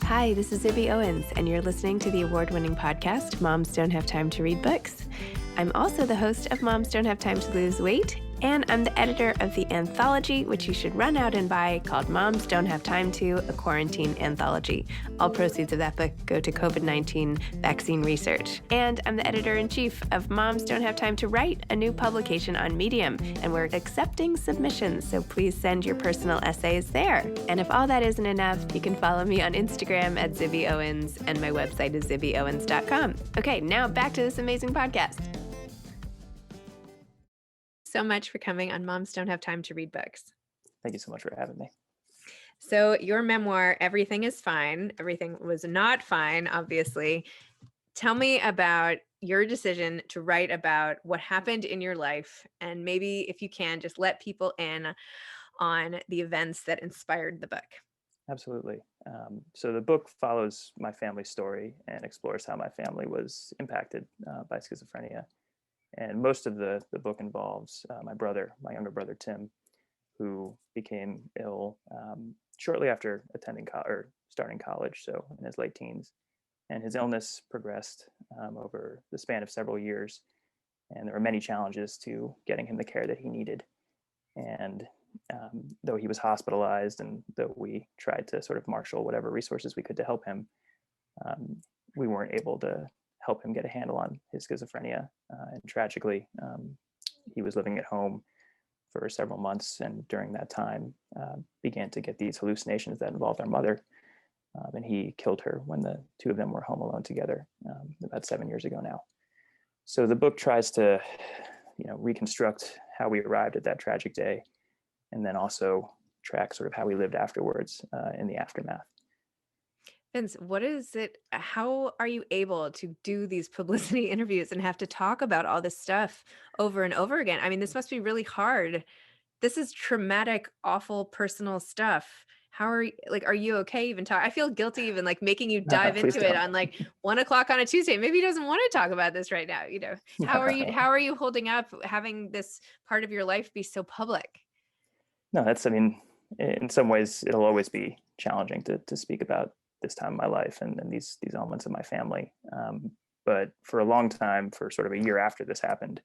Hi, this is Zibby Owens, and you're listening to the award-winning podcast, Moms Don't Have Time to Read Books. I'm also the host of Moms Don't Have Time to Lose Weight, and I'm the editor of the anthology, which you should run out and buy, called Moms Don't Have Time to, a quarantine anthology. All proceeds of that book go to COVID-19 vaccine research. And I'm the editor-in-chief of Moms Don't Have Time to Write, a new publication on Medium, and we're accepting submissions, so please send your personal essays there. And if all that isn't enough, you can follow me on Instagram at Zibby Owens, and my website is zibbyowens.com. Okay, now back to this amazing podcast. So much for coming on Moms Don't Have Time to Read Books. Thank you so much for having me. So your memoir, Everything is Fine. Everything was not fine, obviously. Tell me about your decision to write about what happened in your life, and maybe if you can, just let people in on the events that inspired the book. Absolutely. So the book follows my family's story and explores how my family was impacted by schizophrenia. And most of the book involves my younger brother, Tim, who became ill shortly after starting college, so in his late teens. And his illness progressed over the span of several years. And there were many challenges to getting him the care that he needed. And though he was hospitalized and though we tried to sort of marshal whatever resources we could to help him, we weren't able to help him get a handle on his schizophrenia. And tragically, he was living at home for several months, and during that time began to get these hallucinations that involved our mother. And he killed her when the two of them were home alone together about 7 years ago now. So the book tries to, reconstruct how we arrived at that tragic day, and then also track sort of how we lived afterwards in the aftermath. Vince, what is it? How are you able to do these publicity interviews and have to talk about all this stuff over and over again? I mean, this must be really hard. This is traumatic, awful, personal stuff. Are you okay even talk? I feel guilty even making you dive into it on 1 o'clock on a Tuesday. Maybe he doesn't want to talk about this right now. How are you holding up having this part of your life be so public? No, in some ways it'll always be challenging to speak about this time of my life and these elements of my family. But for a long time, for sort of a year after this happened,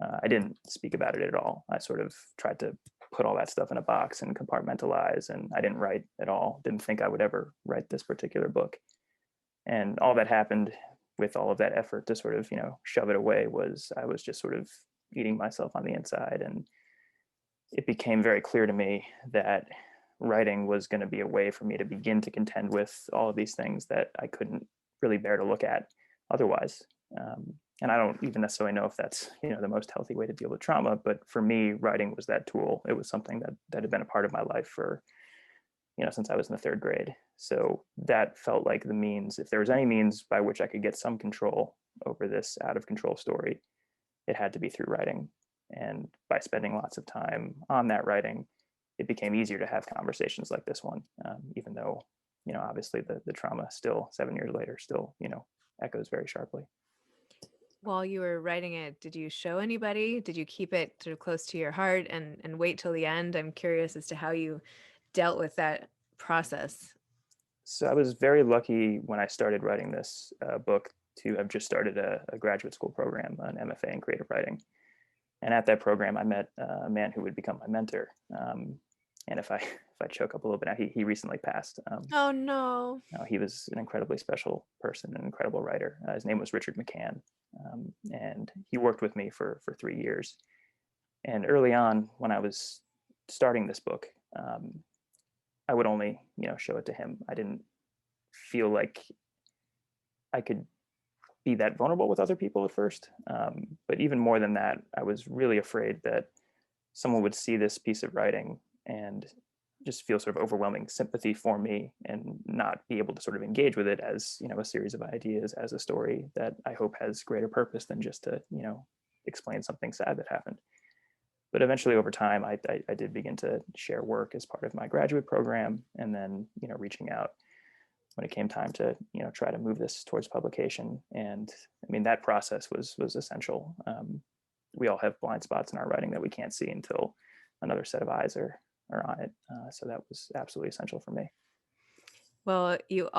I didn't speak about it at all. I sort of tried to put all that stuff in a box and compartmentalize, and I didn't write at all. Didn't think I would ever write this particular book. And all that happened with all of that effort to sort of, shove it away I was just sort of eating myself on the inside. And it became very clear to me that writing was going to be a way for me to begin to contend with all of these things that I couldn't really bear to look at otherwise. And I don't even necessarily know if that's, the most healthy way to deal with trauma, but for me, writing was that tool. It was something that had been a part of my life for, since I was in the third grade. So that felt like the means. If there was any means by which I could get some control over this out of control story, it had to be through writing. And by spending lots of time on that writing, it became easier to have conversations like this one, even though, obviously the trauma still 7 years later still, echoes very sharply. While you were writing it, did you show anybody? Did you keep it sort of close to your heart and wait till the end? I'm curious as to how you dealt with that process. So I was very lucky when I started writing this book to have just started a graduate school program, an MFA in creative writing. And at that program, I met a man who would become my mentor. And if I choke up a little bit now, he recently passed. Oh, no. He was an incredibly special person, an incredible writer. His name was Richard McCann. And he worked with me for 3 years. And early on, when I was starting this book, I would only, show it to him. I didn't feel like I could be that vulnerable with other people at first. But even more than that, I was really afraid that someone would see this piece of writing and just feel sort of overwhelming sympathy for me and not be able to sort of engage with it as, a series of ideas, as a story that I hope has greater purpose than just to, explain something sad that happened. But eventually over time, I did begin to share work as part of my graduate program, and then, reaching out when it came time to, try to move this towards publication. And that process was essential. We all have blind spots in our writing that we can't see until another set of eyes are on it. So that was absolutely essential for me. Well, you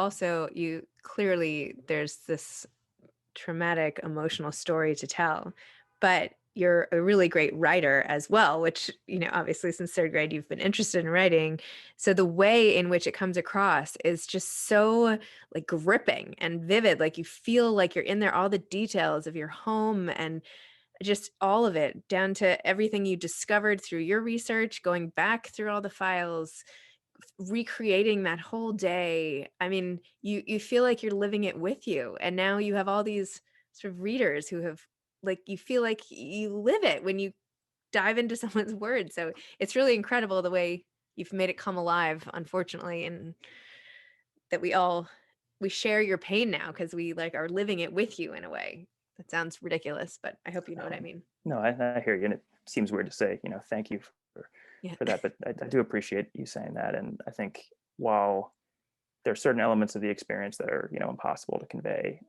clearly, there's this traumatic emotional story to tell, but you're a really great writer as well, which, obviously since third grade, you've been interested in writing. So the way in which it comes across is just so like gripping and vivid. Like you feel like you're in there, all the details of your home and just all of it, down to everything you discovered through your research, going back through all the files, recreating that whole day. I mean, you feel like you're living it with you. And now you have all these sort of readers who have, like, you feel like you live it when you dive into someone's words. So it's really incredible the way you've made it come alive, unfortunately, and that we share your pain now because we like are living it with you in a way. That sounds ridiculous, but I hope you know what I Um, mean. no, I hear you, and it seems weird to say, thank you for Yeah. for that, but I do appreciate you saying that, and I think while there are certain elements of the experience that are impossible to convey,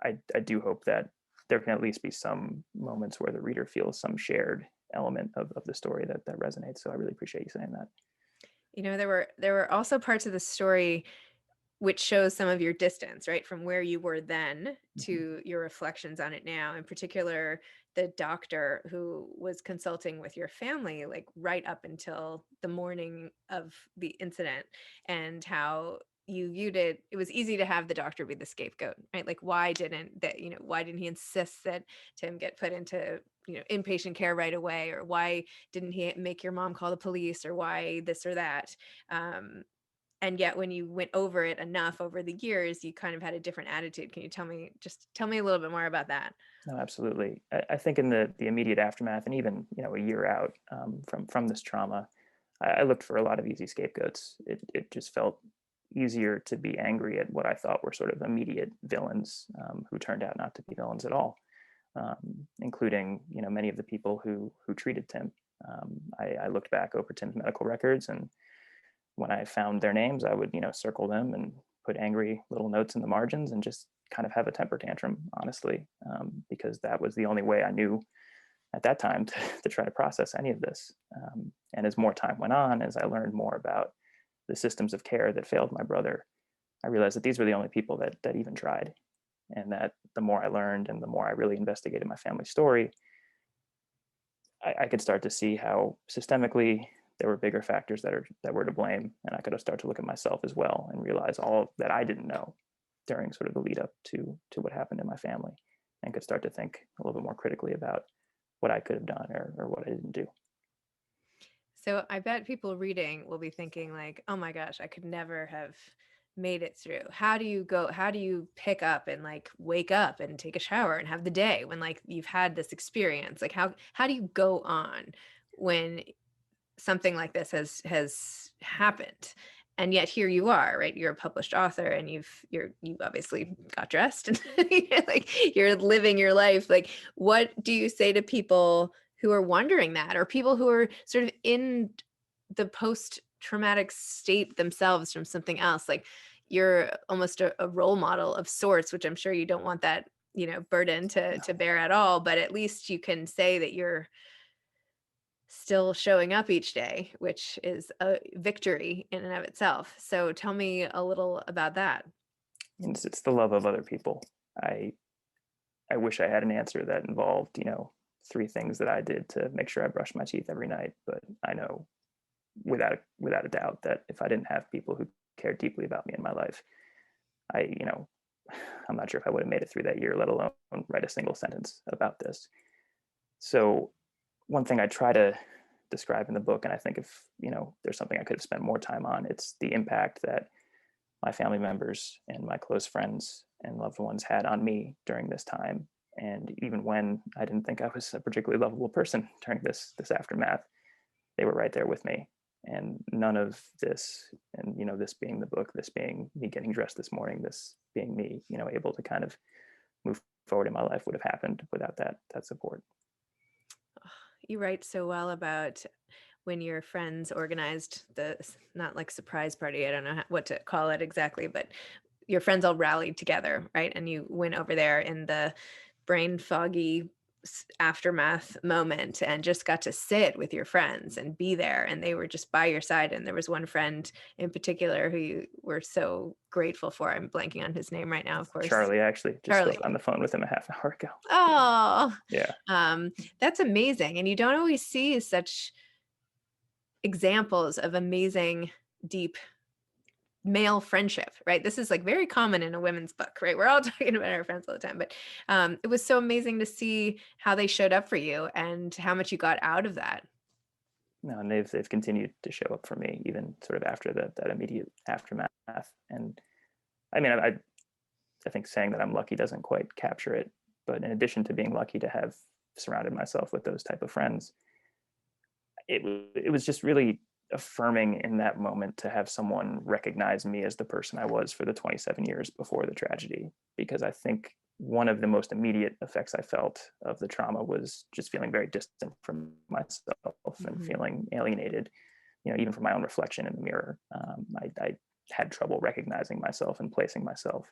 I do hope that there can at least be some moments where the reader feels some shared element of the story that resonates. So I really appreciate you saying that. There were also parts of the story which shows some of your distance, right, from where you were then Mhm. to your reflections on it now. In particular, the doctor who was consulting with your family, like right up until the morning of the incident, and how you viewed it. It was easy to have the doctor be the scapegoat, right? Like, why didn't he insist that Tim get put into, inpatient care right away? Or why didn't he make your mom call the police? Or why this or that? Um, and yet when you went over it enough over the years, you kind of had a different attitude. Can you tell me a little bit more about that? No, absolutely. I think in the immediate aftermath, and even a year out from this trauma, I looked for a lot of easy scapegoats. It just felt easier to be angry at what I thought were sort of immediate villains, who turned out not to be villains at all, including many of the people who treated Tim. I looked back over Tim's medical records, and when I found their names, I would circle them and put angry little notes in the margins and just kind of have a temper tantrum, honestly, because that was the only way I knew at that time to try to process any of this. And as more time went on, as I learned more about the systems of care that failed my brother, I realized that these were the only people that even tried. And that the more I learned and the more I really investigated my family story, I could start to see how systemically there were bigger factors that were to blame, and I could start to look at myself as well and realize all that I didn't know during sort of the lead up to what happened in my family, and could start to think a little bit more critically about what I could have done or what I didn't do. So I bet people reading will be thinking like, "Oh my gosh, I could never have made it through." How do you pick up and like wake up and take a shower and have the day when like you've had this experience? Like how do you go on when something like this has happened? And yet here you are, right? You're a published author and you obviously got dressed and like you're living your life. Like what do you say to people who are wondering that, or people who are sort of in the post traumatic state themselves from something else? Like you're almost a role model of sorts, which I'm sure you don't want that, burden to bear at all, but at least you can say that you're still showing up each day, which is a victory in and of itself. So tell me a little about that. And it's the love of other people. I I wish I had an answer that involved three things that I did to make sure I brushed my teeth every night, but I know without a doubt that if I didn't have people who cared deeply about me in my life, I I'm not sure if I would have made it through that year, let alone write a single sentence about this. So one thing I try to describe in the book, and I think if there's something I could have spent more time on, it's the impact that my family members and my close friends and loved ones had on me during this time. And even when I didn't think I was a particularly lovable person during this aftermath, they were right there with me. And none of this, and this being the book, this being me getting dressed this morning, this being me, able to kind of move forward in my life would have happened without that support. You write so well about when your friends organized the not like surprise party. I don't know what to call it exactly, but your friends all rallied together, right? And you went over there in the brain foggy aftermath moment and just got to sit with your friends and be there, and they were just by your side. And there was one friend in particular who you were so grateful for. I'm blanking on his name right now, of course. Charlie, actually, just Charlie. spoke on the phone with him a half hour ago. Oh, Yeah. that's amazing. And you don't always see such examples of amazing, deep male friendship, right? This is like very common in a women's book, right? We're all talking about our friends all the time, but it was so amazing to see how they showed up for you and how much you got out of that. No, and they've continued to show up for me even sort of after that immediate aftermath. And I mean, I think saying that I'm lucky doesn't quite capture it, but in addition to being lucky to have surrounded myself with those type of friends, it was just really affirming in that moment to have someone recognize me as the person I was for the 27 years before the tragedy. Because I think one of the most immediate effects I felt of the trauma was just feeling very distant from myself and feeling alienated, even from my own reflection in the mirror. I had trouble recognizing myself and placing myself.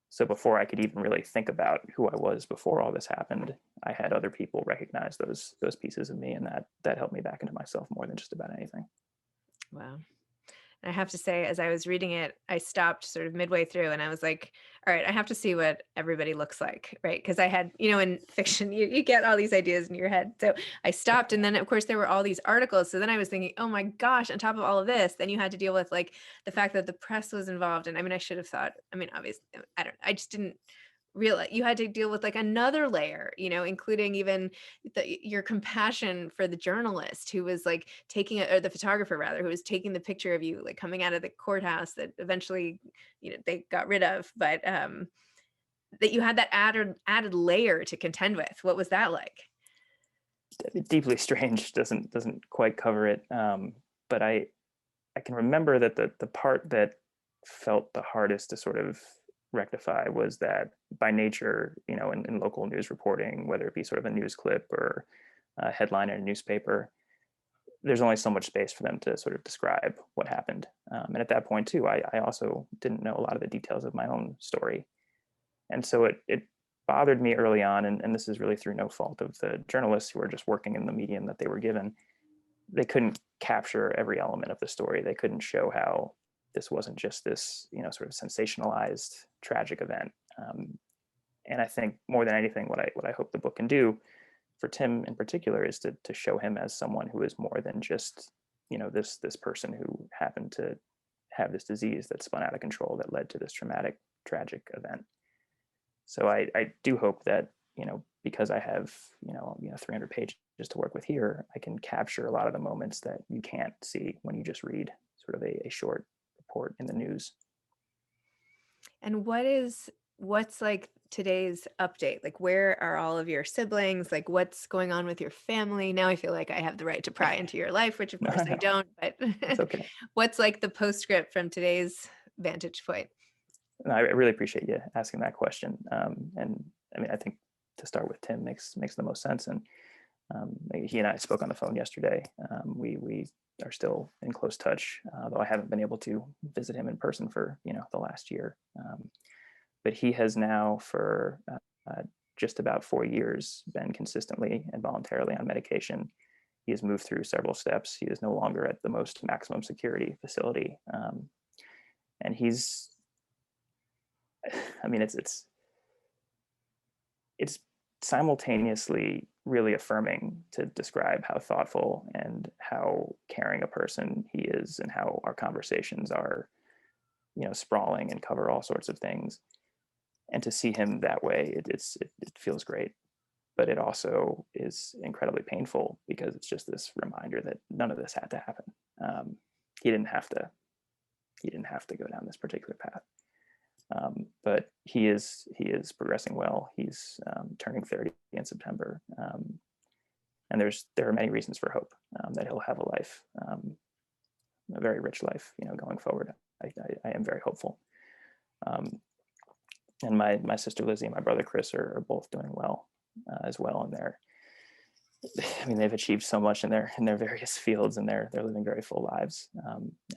So before I could even really think about who I was before all this happened, I had other people recognize those pieces of me, and that helped me back into myself more than just about anything. Wow. I have to say, as I was reading it, I stopped sort of midway through and I was like, all right, I have to see what everybody looks like, right? Because I had, in fiction, you get all these ideas in your head. So I stopped. And then, of course, there were all these articles. So then I was thinking, oh my gosh, on top of all of this, then you had to deal with like the fact that the press was involved. And I mean, I should have thought, obviously, I just didn't realize you had to deal with like another layer, including even your compassion for the journalist who was like or the photographer rather, who was taking the picture of you like coming out of the courthouse that eventually, they got rid of, but that you had that added layer to contend with. What was that like? Deeply strange doesn't quite cover it, but I can remember that the part that felt the hardest to sort of rectify was that by nature, in local news reporting, whether it be sort of a news clip or a headline in a newspaper, there's only so much space for them to sort of describe what happened. And at that point too, I also didn't know a lot of the details of my own story. And so it bothered me early on, and this is really through no fault of the journalists who were just working in the medium that they were given. They couldn't capture every element of the story. They couldn't show how this wasn't just this, sort of sensationalized tragic event. And I think more than anything, what I hope the book can do for Tim in particular is to show him as someone who is more than just, this person who happened to have this disease that spun out of control that led to this traumatic, tragic event. So I do hope that, because I have, 300 pages to work with here, I can capture a lot of the moments that you can't see when you just read sort of a short report in the news. And what's like today's update? Like, where are all of your siblings? Like, what's going on with your family? Now I feel like I have the right to pry into your life, which of course I don't, but It's okay. What's like the postscript from today's vantage point? I really appreciate you asking that question. And I mean, I think to start with Tim makes the most sense. And he and I spoke on the phone yesterday. We are still in close touch, though I haven't been able to visit him in person for the last year. But he has now for just about 4 years been consistently and voluntarily on medication. He has moved through several steps. He is no longer at the most maximum security facility, and he's. I mean, it's simultaneously really affirming to describe how thoughtful and how caring a person he is, and how our conversations are, sprawling and cover all sorts of things. And to see him that way, it feels great, but it also is incredibly painful because it's just this reminder that none of this had to happen. He didn't have to go down this particular path. But he is progressing well. He's turning 30 in September, and there are many reasons for hope that he'll have a life, a very rich life, going forward. I am very hopeful. And my sister Lizzie and my brother Chris are both doing well as well, and they've achieved so much in their various fields, and they're living very full lives.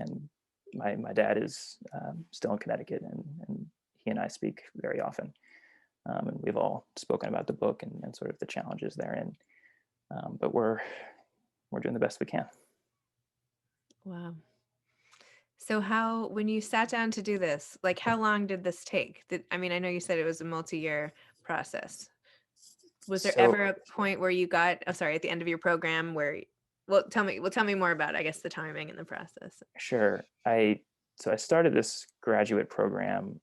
And my dad is still in Connecticut, and he and I speak very often. And we've all spoken about the book and sort of the challenges therein. But we're doing the best we can. Wow. So when you sat down to do this, like how long did this take? I mean, I know you said it was a multi-year process. Was there So ever a point where you got, oh, sorry, at the end of your program where, tell me more about, I guess, the timing and the process. sure, I started this graduate program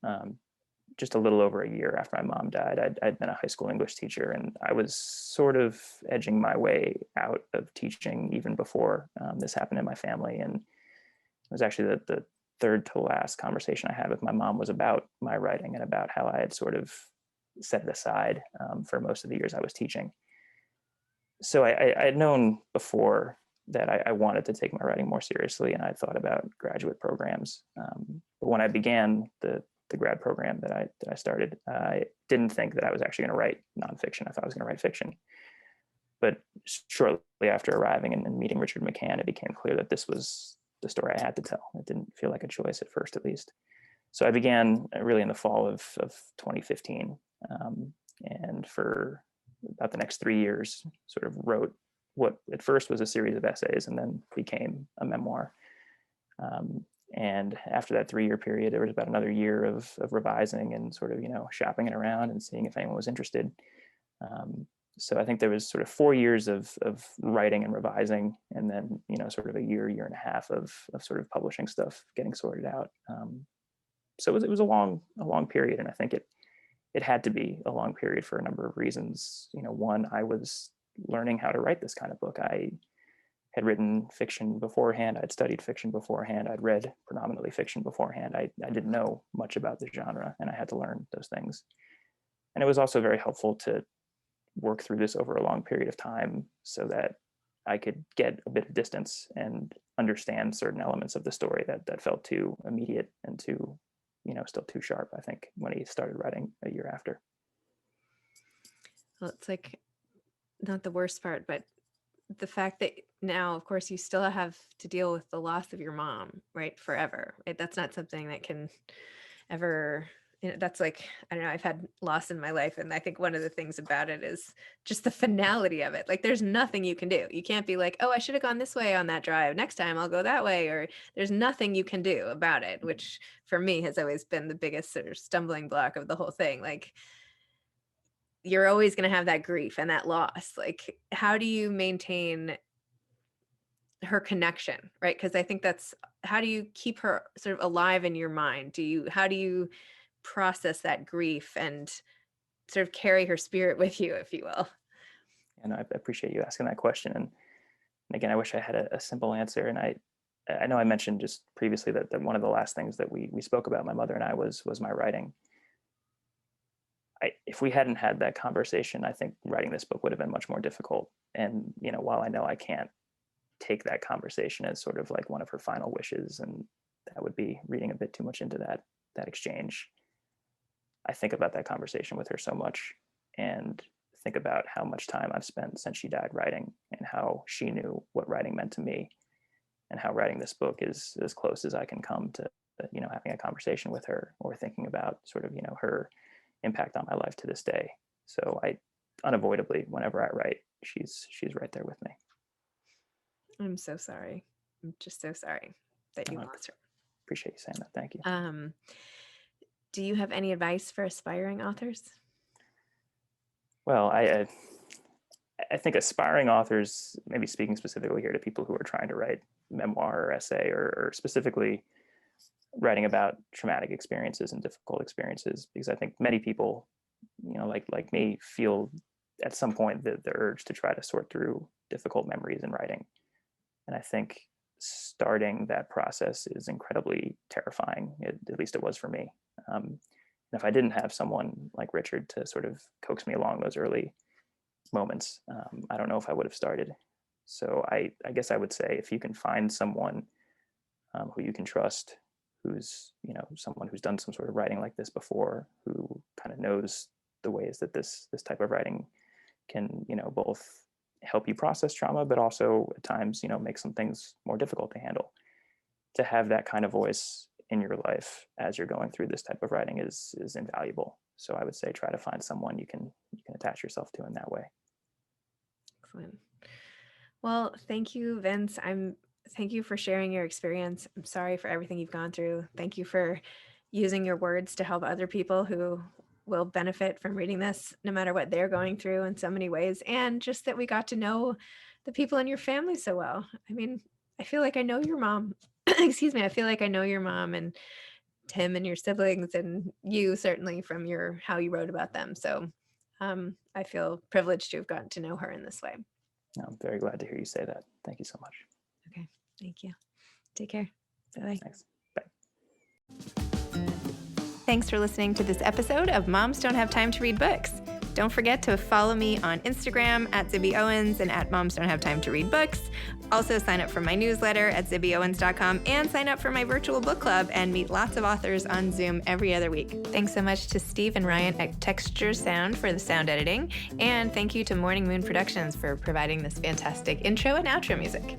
just a little over a year after my mom died. I'd been a high school English teacher, and I was sort of edging my way out of teaching even before this happened in my family. And it was actually the third to last conversation I had with my mom was about my writing and about how I had sort of set it aside for most of the years I was teaching. So I had known before that I wanted to take my writing more seriously, and I thought about graduate programs. But when I began the grad program that I started, I didn't think that I was actually going to write nonfiction. I thought I was going to write fiction. But shortly after arriving and meeting Richard McCann, it became clear that this was the story I had to tell. It didn't feel like a choice at first, at least. So I began really in the fall of 2015, and for about the next 3 years, sort of wrote what at first was a series of essays and then became a memoir. And after that 3 year period, there was about another year of revising and sort of, shopping it around and seeing if anyone was interested. So I think there was sort of 4 years of writing and revising, and then, sort of a year and a half of sort of publishing stuff, getting sorted out. So it was a long period. And I think it had to be a long period for a number of reasons. One, I was learning how to write this kind of book. I had written fiction beforehand. I'd studied fiction beforehand. I'd read predominantly fiction beforehand. I didn't know much about the genre, and I had to learn those things. And it was also very helpful to work through this over a long period of time so that I could get a bit of distance and understand certain elements of the story that felt too immediate and too, still too sharp, I think, when he started writing a year after. Well, it's like not the worst part, but the fact that now, of course, you still have to deal with the loss of your mom, right? Forever. Right? That's not something that can ever, that's like, I don't know, I've had loss in my life. And I think one of the things about it is just the finality of it. Like there's nothing you can do. You can't be like, oh, I should have gone this way on that drive. Next time I'll go that way. Or there's nothing you can do about it, which for me has always been the biggest sort of stumbling block of the whole thing. Like, you're always going to have that grief and that loss. Like, how do you maintain her connection, right? Because I think how do you keep her sort of alive in your mind? How do you process that grief and sort of carry her spirit with you, if you will? And I appreciate you asking that question. And again, I wish I had a simple answer. And I know I mentioned just previously that one of the last things that we spoke about, my mother and I, was my writing. If we hadn't had that conversation, I think writing this book would have been much more difficult. And, while I know I can't take that conversation as sort of like one of her final wishes, and that would be reading a bit too much into that exchange, I think about that conversation with her so much, and think about how much time I've spent since she died writing, and how she knew what writing meant to me, and how writing this book is as close as I can come to, having a conversation with her, or thinking about sort of, her impact on my life to this day. So I unavoidably, whenever I write, she's right there with me. I'm so sorry. I'm just so sorry that you lost her. Appreciate you saying that. Thank you. Do you have any advice for aspiring authors? Well, I think aspiring authors, maybe speaking specifically here to people who are trying to write memoir or essay, or specifically writing about traumatic experiences and difficult experiences, because I think many people, like me, feel at some point the urge to try to sort through difficult memories in writing. And I think starting that process is incredibly terrifying. At least it was for me. And if I didn't have someone like Richard to sort of coax me along those early moments, I don't know if I would have started. So I guess I would say, if you can find someone who you can trust, who's, someone who's done some sort of writing like this before, who kind of knows the ways that this type of writing can, both help you process trauma, but also at times, make some things more difficult to handle. To have that kind of voice in your life as you're going through this type of writing is invaluable. So I would say try to find someone you can attach yourself to in that way. Excellent. Well, thank you, Vince. Thank you for sharing your experience. I'm sorry for everything you've gone through. Thank you for using your words to help other people who will benefit from reading this, no matter what they're going through in so many ways. And just that we got to know the people in your family so well. I mean, I feel like I know your mom. Excuse me. I feel like I know your mom and Tim and your siblings, and you certainly from how you wrote about them. So I feel privileged to have gotten to know her in this way. I'm very glad to hear you say that. Thank you so much. Okay. Thank you. Take care. Bye-bye. Thanks. Bye. Thanks for listening to this episode of Moms Don't Have Time to Read Books. Don't forget to follow me on Instagram at Zibby Owens and at Moms Don't Have Time to Read Books. Also sign up for my newsletter at zibbyowens.com and sign up for my virtual book club and meet lots of authors on Zoom every other week. Thanks so much to Steve and Ryan at Texture Sound for the sound editing. And thank you to Morning Moon Productions for providing this fantastic intro and outro music.